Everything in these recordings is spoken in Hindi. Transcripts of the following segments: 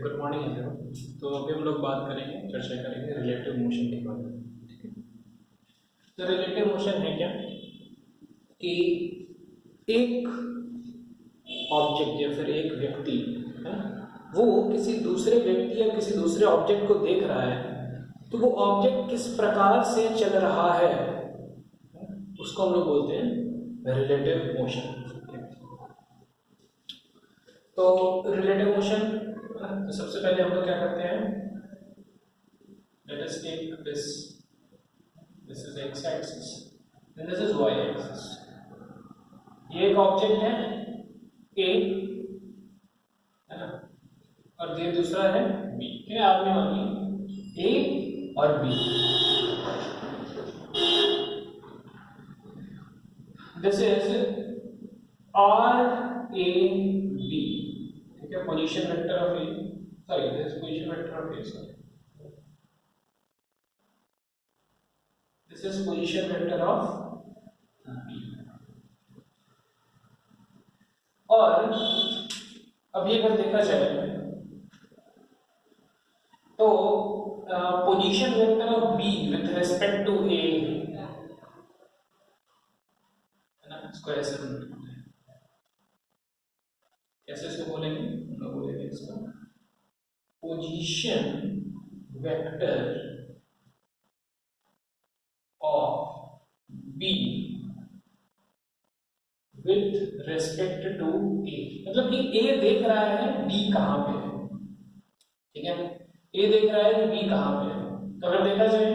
Good morning everyone. तो अभी हम लोग बात करेंगे, चर्चा करेंगे रिलेटिव मोशन के बारे में। ठीक है। तो रिलेटिव मोशन है क्या कि एक ऑब्जेक्ट या फिर एक व्यक्ति है वो किसी दूसरे व्यक्ति या किसी दूसरे ऑब्जेक्ट को देख रहा है, तो वो ऑब्जेक्ट किस प्रकार से चल रहा है उसको हम लोग बोलते हैं रिलेटिव मोशन। तो रिलेटिव मोशन, तो सबसे पहले हम लोग क्या करते हैं, let us take this is x axis and this is y axis। ये एक ऑब्जेक्ट है a, है ना, और ये दूसरा है b। क्या आपने मानी a और b। This is r a b। ठीक है, position vector of a, sorry this is position vector of a, sorry this is position vector of B। और अभी अगर देखा जाए तो position vector of B with respect to A, है ना, इसको ऐसे बोलते हैं। कैसे इसको बोलेंगे, हम लोग बोलेंगे इसको position vector of B with respect to A. मतलब कि ए देख रहा है बी कहां पे है। ठीक है, ए देख रहा है कि बी कहां पे है। तो अगर देखा जाए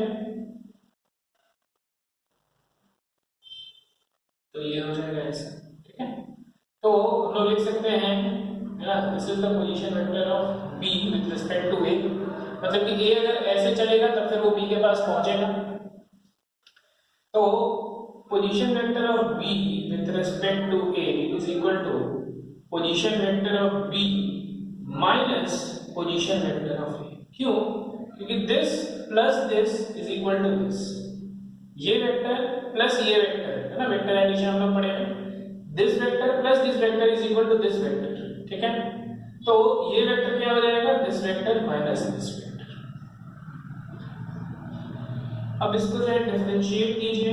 तो ये हो जाएगा ऐसा। ठीक है, तो हम लोग लिख सकते हैं, है ना, this is the position vector of B with respect to A. मतलब कि ए अगर ऐसे चलेगा तब फिर वो बी के पास पहुंचेगा। तो position vector of B with respect to A is equal to position vector of B minus position vector of A। क्यों? क्योंकि this plus this is equal to this। ये वेक्टर प्लस ये वेक्टर, है ना, वेक्टर एडिशन हम लोग पढ़े हैं। this vector plus this vector is equal to this vector. ठीक है, तो ये वेक्टर क्या हो जाएगा, this vector minus this vector. अब इसको जो है डिफरेंशिएट कीजिए।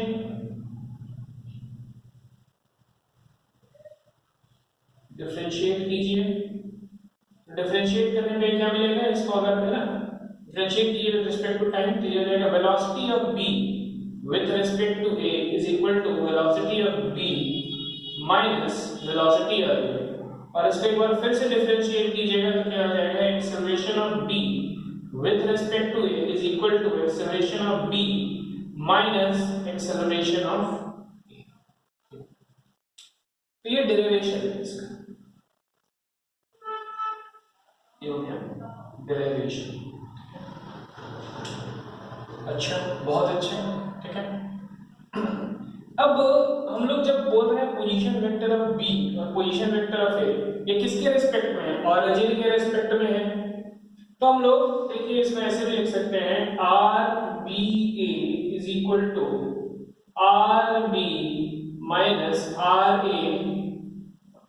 डिफरेंशिएट कीजिए, डिफरेंशिएट करने में क्या मिलेगा, इसको अगर, है ना, डिफरेंशिएट कीजिए विद रिस्पेक्ट टू टाइम, तो ये हो जाएगा velocity of b with respect to a is equal to velocity of b minus velocity of a। और इसको एक बार फिर से डिफरेंशिएट कीजिएगा तो क्या हो जाएगा, acceleration of b with respect to a is equal to acceleration of b minus acceleration of a। तो ये डेरिवेशन है इसका, ये हो गया डेरिवेशन। अच्छा, बहुत अच्छा, ठीक है। अब हम लोग जब बोल रहे हैं पोजीशन वेक्टर ऑफ बी और पोजीशन वेक्टर ऑफ ए, ये किसके रिस्पेक्ट में है, ऑरिजिन के रिस्पेक्ट में है। तो हम लोग देखिए इसमें ऐसे भी लिख सकते हैं R B A is equal to R B minus R A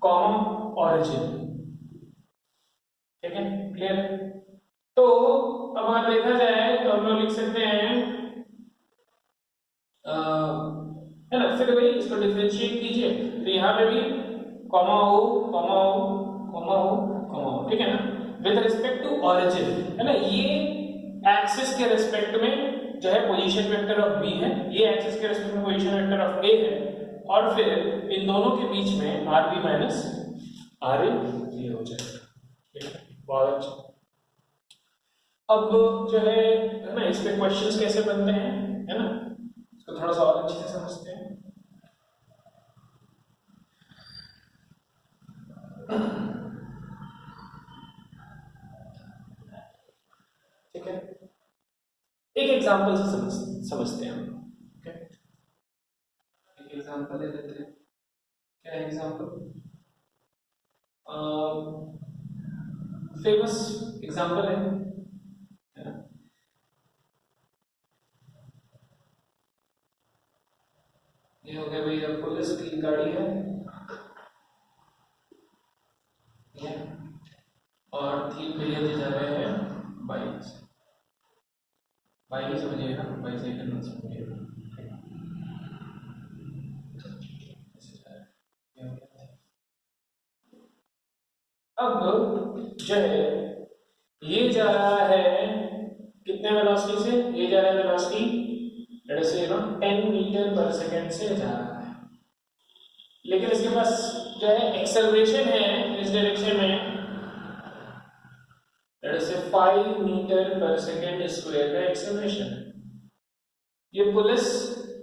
कॉम ऑरिजिन। ठीक है, क्लियर। तो अब अगर देखा जाए तो हम लोग लिख सकते हैं, है ना, फिर वही इसको डिफरेंशिएट कीजिए तो यहाँ पे भी कॉमा हो कॉमा हो कॉमा हो कॉमा हो। ठीक है ना, विद रिस्पेक्ट टू ऑरिजिन, है ना, ये एक्सिस के रिस्पेक्ट में जो है पोजीशन वेक्टर ऑफ बी है, ये एक्सिस के रिस्पेक्ट में पोजीशन वेक्टर ऑफ ए है, और फिर इन दोनों के बीच में आर बी माइनस आर ए ये हो जाएगा। ठीक है, बहुत अच्छा। अब जो है ना, इस पे क्वेश्चंस कैसे बनते हैं, है ना, इसको थोड़ा सा और अच्छे से समझते हैं। ठीक है, एक एग्जांपल से समझते हैं हम। ठीक है, एक एग्जांपल ले लेते हैं। क्या एग्जांपल, फेमस एग्जांपल है ना? ये हो गया भैया, पुलिस की गाड़ी है, और थी पीरियड दिए जा रहे हैं 22 22 समझिएगा 22 सेकंड समझिएगा। अब जो है ये जा रहा है कितने वेलोसिटी से, ये जा रहा है वेलोसिटी लेट अस से 10 मीटर पर सेकंड से जा रहा है, लेकिन इसके पास जो है एक्सेलरेशन है इस डायरेक्शन में लेट अस से 5 मीटर पर सेकंड स्क्वायर का एक्सेलरेशन है। ये पुलिस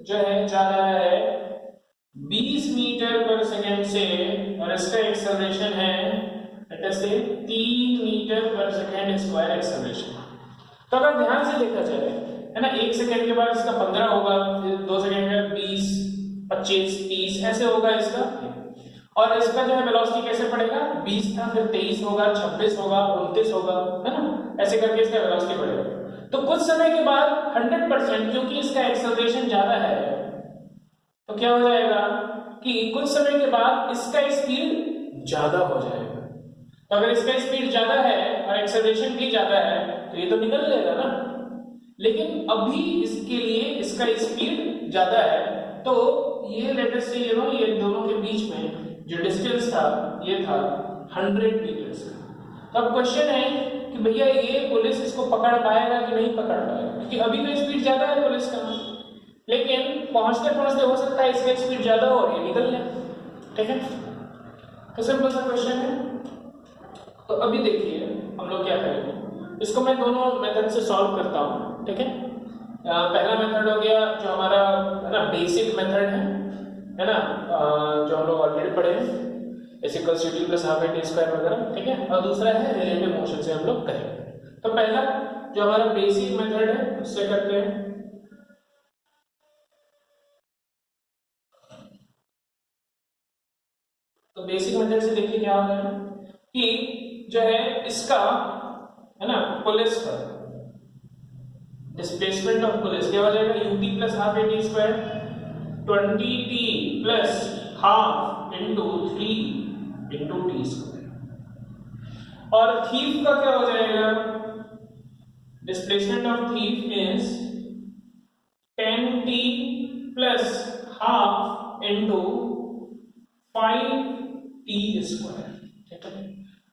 जो है जा रहा है 20 मीटर पर सेकंड से और इसका एक्सेलरेशन है लेट अस से 3 मीटर पर सेकंड स्क्वायर एक्सेलरेशन। तो अगर ध्यान से देखा जाए है ना, 1 सेकंड के बाद इसका 15 होगा, फिर 2 सेकंड के बाद 20, 25, 30 ऐसे होगा इसका, और इसका जो है वेलोसिटी कैसे पड़ेगा, 20 था फिर 23 होगा, 26 होगा, 29 होगा, है ना, ऐसे करके इसका वेलोसिटी बढ़ेगा। तो कुछ समय के बाद 100% क्योंकि इसका एक्सेलरेशन ज्यादा है तो क्या हो जाएगा कि कुछ समय के बाद इसका स्पीड ज्यादा हो जाएगा। तो अगर इसका स्पीड ज्यादा है और एक्सेलरेशन भी ज्यादा है तो ये तो निकल जाएगा ना, लेकिन अभी इसके लिए इसका स्पीड ज्यादा है तो ये लेट अस से ये दोनों के बीच में जो डिस्टेंस था ये था 100 मीटर्स का। तो अब क्वेश्चन है कि भैया ये पुलिस इसको पकड़ पाएगा कि नहीं पकड़ पाएगा, क्योंकि अभी तो स्पीड ज्यादा है पुलिस का, लेकिन पहुंचते पहुंचते हो सकता है इसका स्पीड ज्यादा हो और ये निकल जाए। ठीक है, तो सिंपल सा क्वेश्चन है। तो अभी देखिए हम लोग क्या करेंगे, इसको मैं दोनों मेथड से सॉल्व करता हूँ। ठीक है, पहला मेथड हो गया जो हमारा है ना बेसिक मेथड है ना, जो हम लोग ऑलरेडी पढ़े हैं equals to T plus half A T square वगैरह। ठीक है, और दूसरा है रिलेटिव मोशन से हम लोग करेंगे। तो पहला जो हमारा बेसिक मेथड है उससे करते हैं। तो बेसिक मेथड से देखिए क्या हो रहा है कि जो है इसका है ना पुलिस का डिस्प्लेसमेंट ऑफ पुलिस क्या हो जाएगा, UT plus half A T square 20t plus half into 3 into T square. और थीफ का क्या हो जाएगा, displacement of thief is 10t plus half into 5t square. ठीक है,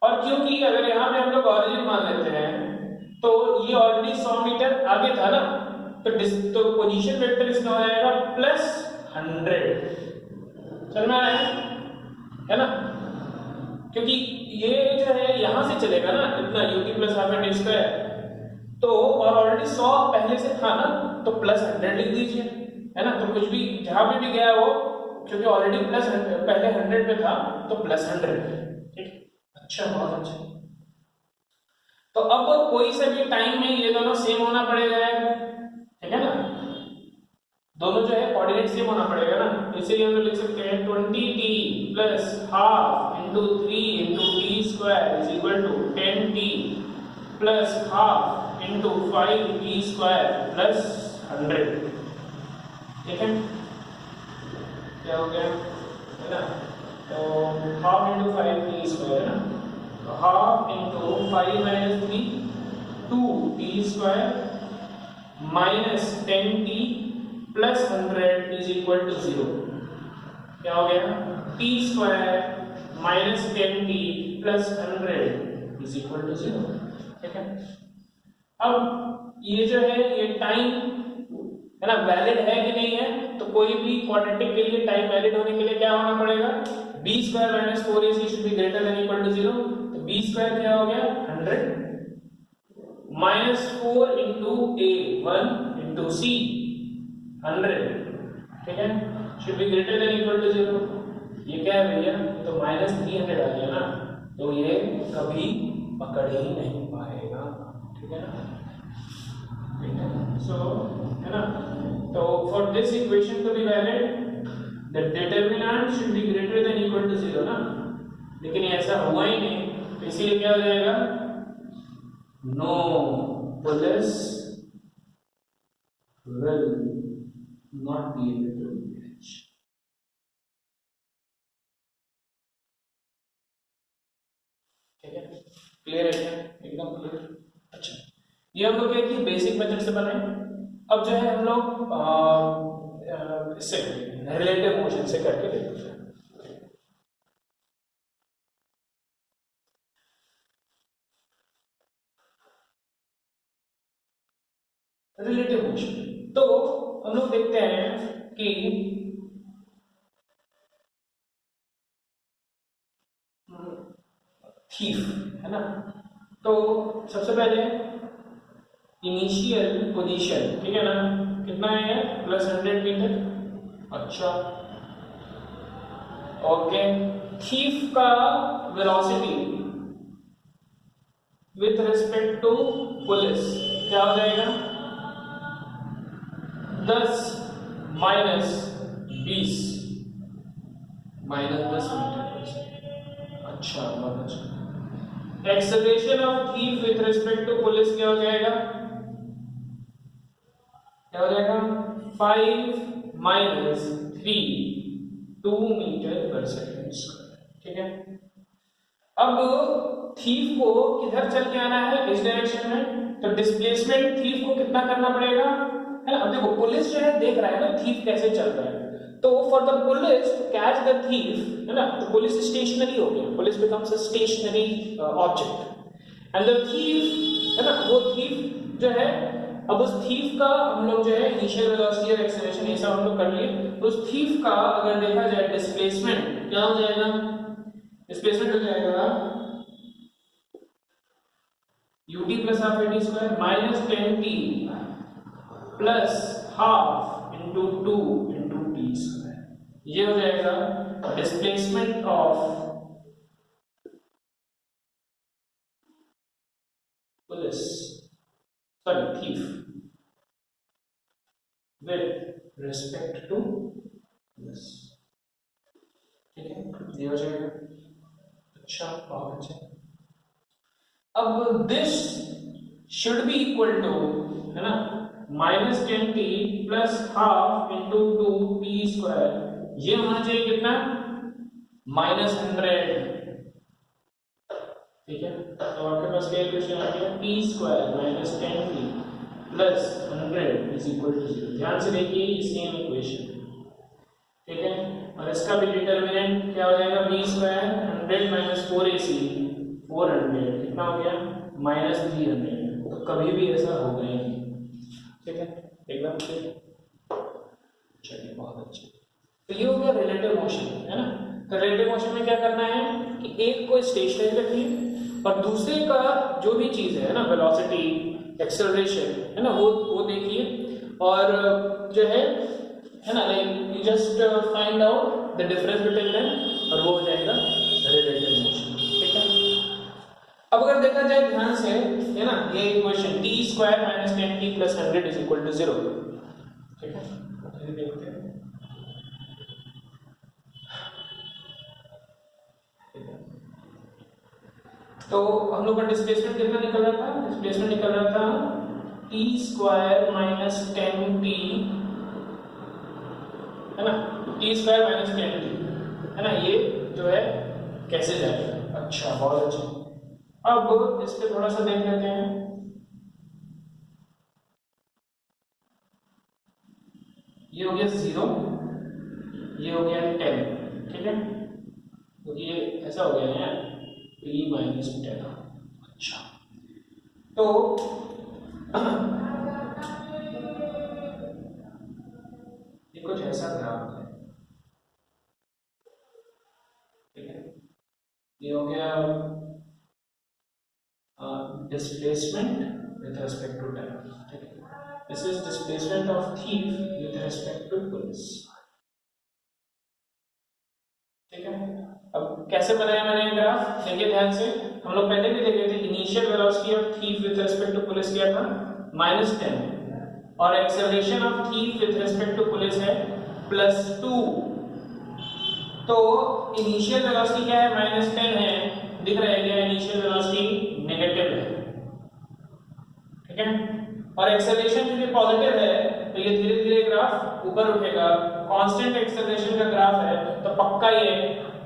और क्योंकि अगर यहां पे हम लोग ऑरिजिन मान लेते हैं तो ये ऑलरेडी 100 मीटर आगे था ना, तो पोजीशन वेक्टर इसका हो जाएगा प्लस 100। चल में आया है ना, क्योंकि ये जो है यहां से चलेगा ना इतना UT plus half A T square, तो और ऑलरेडी 100 पहले से था ना तो प्लस 100 लिख दीजिए, है ना। तो कुछ भी जहां पे भी गया वो क्योंकि ऑलरेडी प्लस पहले 100 पे था तो प्लस 100। ठीक, अच्छा, बहुत अच्छा। तो अब कोई से भी टाइम में ये दोनों सेम होना पड़ेगा, ठीक है ना, दोनों जो है कोऑर्डिनेट सेम होना पड़ेगा ना, इसलिए हम लोग लिख सकते हैं 20t plus half into 3 into T square is equal to 10t plus half into 5t square plus 100। ठीक है, क्या हो गया है ना, तो हाफ इंटू 5t स्क्वायर है ना, तो half into 5 minus 3 2t square minus 10t plus 100 is equal to 0। क्या हो गया, t square minus 10t plus 100 is equal to 0। ठीक है, अब ये जो है ये टाइम है ना वैलिड है कि नहीं है, तो कोई भी क्वाड्रेटिक के लिए टाइम वैलिड होने के लिए क्या होना पड़ेगा, b square minus 4ac should be greater than equal to 0। तो b स्क्वायर क्या हो गया 100 minus 4 into a 1 into c 100। ठीक है, should be greater than equal to 0। ये क्या है भैया, तो माइनस 300 आ गया ना, तो ये कभी पकड़ ही नहीं पाएगा। ठीक है ना, ठीक है, सो है ना, तो for this equation to be valid the determinant should be greater than equal to 0 ना, लेकिन ऐसा हुआ ही नहीं, तो इसीलिए क्या हो जाएगा, no police will not be able to catch। ठीक है, क्लियर है क्या? एकदम क्लियर। अच्छा, ये हम लोग क्या कि बेसिक मेथड से बनाए। अब जो है हम लोग इससे रिलेटिव मोशन से करके देखते हैं। रिलेटिव मोशन तो हम लोग देखते हैं कि थीफ है ना, तो सबसे पहले इनिशियल पोजीशन, ठीक है ना, कितना है +100 मीटर। अच्छा, ओके, थीफ का velocity with respect to police क्या हो जाएगा? 10 माइनस 20 -10 मीटर। अच्छा, बहुत अच्छा। Acceleration of thief with respect to police क्या हो जाएगा? क्या हो जाएगा? 5 माइनस 3 2 मीटर पर सेकेंड स्क्वायर, ठीक है। अब थीफ को किधर चल के आना है? इस डायरेक्शन में, तो डिस्प्लेसमेंट थीफ को कितना करना पड़ेगा, है ना। अब देखो पुलिस जो है देख रहा है ना थीफ कैसे चल रहा है, तो for the police to catch the thief, है ना, तो पुलिस स्टेशनरी हो गया, police becomes a stationary object and the thief, है ना, वो थीफ जो है, अब उस थीफ का हम लोग जो है इनिशियल वेलोसिटी और एक्सेलरेशन ये सब हम लोग कर लिए, तो उस थीफ का अगर देखा जाए डिस्प्लेसमेंट क्या हो जाएगा? डिस्प्लेसमेंट हो जाएगा ut plus half at square minus 10t plus half into 2 into t square, ये हो जाएगा displacement of police, sorry thief with respect to police, ठीक है, ये हो जाएगा। अच्छा, बहुत अच्छा। अब this should be equal to, है ना, -10t plus half into 2t square, ये होना चाहिए कितना? -100, ठीक है। तो आपके पास क्या इक्वेशन आ गया? t square minus 10t plus 100 is equal to 0। ध्यान से देखिए ये सेम इक्वेशन, ठीक है, और इसका भी डिटरमिनेंट क्या हो जाएगा? b स्क्वायर 100 माइनस 4ac 400 कितना हो गया? -300। तो कभी भी ऐसा होगा ही नहीं, ठीक है, एकदम ठीक। चलिए, बहुत अच्छा। तो ये हो गया रिलेटिव मोशन, है ना। तो रिलेटिव मोशन में क्या करना है कि एक को स्टेशनरी रखिए और दूसरे का जो भी चीज है ना, वेलोसिटी, एक्सेलरेशन, है ना, वो देखिए और जो है ना, like you just find out the difference between them और वो हो जाएगा रिलेटिव मोशन, ठीक है। अब अगर देखा जाए ध्यान से, है ना, ये equation t square minus 10t plus 100 is equal to 0, ठीक है, ये देखते हैं। तो हम लोग का डिस्प्लेसमेंट कितना निकल रहा था? डिस्प्लेसमेंट निकल रहा था t स्क्वायर माइनस 10t, है ना, t स्क्वायर माइनस 10t, है ना, ये जो है कैसे जाएगा? अच्छा, बहुत अच्छा। अब इस पे थोड़ा सा देख लेते हैं। ये हो गया 0, ये हो गया 10, ठीक है, तो ये ऐसा हो गया है t माइनस 10। अच्छा, तो ये कुछ ऐसा ग्राफ है, ठीक है, ये हो गया displacement with respect to time, ठीक है, this is displacement of thief with respect to police, ठीक है। अब कैसे बनाया मैंने ग्राफ, देखिए ध्यान से, हम लोग पहले भी देखे थे initial velocity of thief with respect to police क्या था? -10 और acceleration of thief with respect to police है +2, तो इनिशियल वेलोसिटी क्या है? -10 है, दिख रहा है क्या? इनिशियल वेलोसिटी नेगेटिव है, ठीक है, और एक्सेलरेशन क्योंकि पॉजिटिव है तो ये धीरे धीरे ग्राफ ऊपर उठेगा। कांस्टेंट एक्सेलरेशन का ग्राफ है तो पक्का ये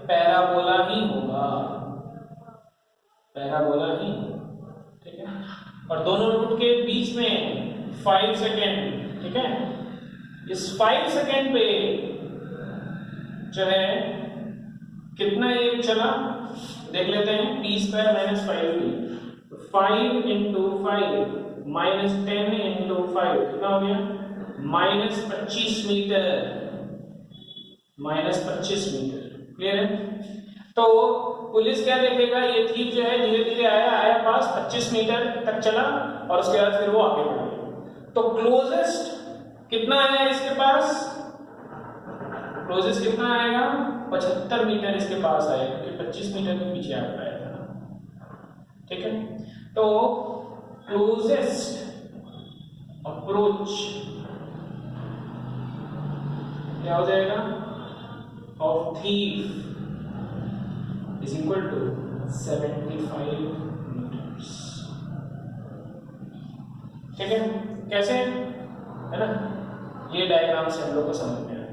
पैराबोला ही होगा, पैराबोला ही, ठीक है। और दोनों रूट के बीच में 5 सेकेंड, ठीक है। इस 5 सेकेंड पे जो है कितना ये चला देख लेते हैं, p square minus 5t, 5 into 5 minus 10 into 5 कितना हो गया, minus 25 metre, minus 25 metre. Clear है? तो पुलिस क्या देखेगा, ये थीप जो है धीरे धीरे आया पास 25 मीटर तक चला और उसके बाद फिर वो आगे बढ़ गया। तो क्लोजेस्ट कितना आया इसके पास, क्लोजेस्ट कितना आएगा, 75 मीटर इसके पास आएगा, क्योंकि 25 मीटर के पीछे आता है ना, ठीक है। तो क्लोजेस्ट अप्रोच क्या हो जाएगा, of thief is equal to 75 meters, ठीक है। कैसे है ना, ये डायग्राम से हम लोग को समझ में आएगा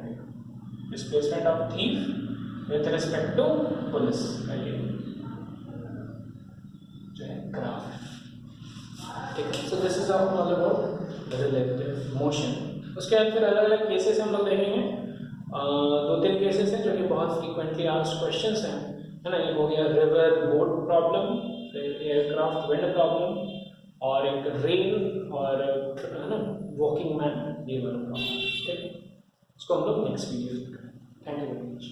displacement of thief with respect to police का ये जो है ग्राफ है, ठीक है। So this is all about relative motion. उसके बाद फिर अलग अलग केसेस हम लोग देखेंगे, 2-3 केसेस हैं जो कि बहुत फ्रीक्वेंटली आस्क्ड क्वेश्चंस हैं, है ना। एक हो गया रिवर बोट प्रॉब्लम, फिर एयरक्राफ्ट विंड प्रॉब्लम, और एक रेन और है ना वॉकिंग मैन, ये वाला प्रॉब्लम, ठीक है। इसको हम लोग नेक्स्ट वीडियो में करेंगे। Thank you very much.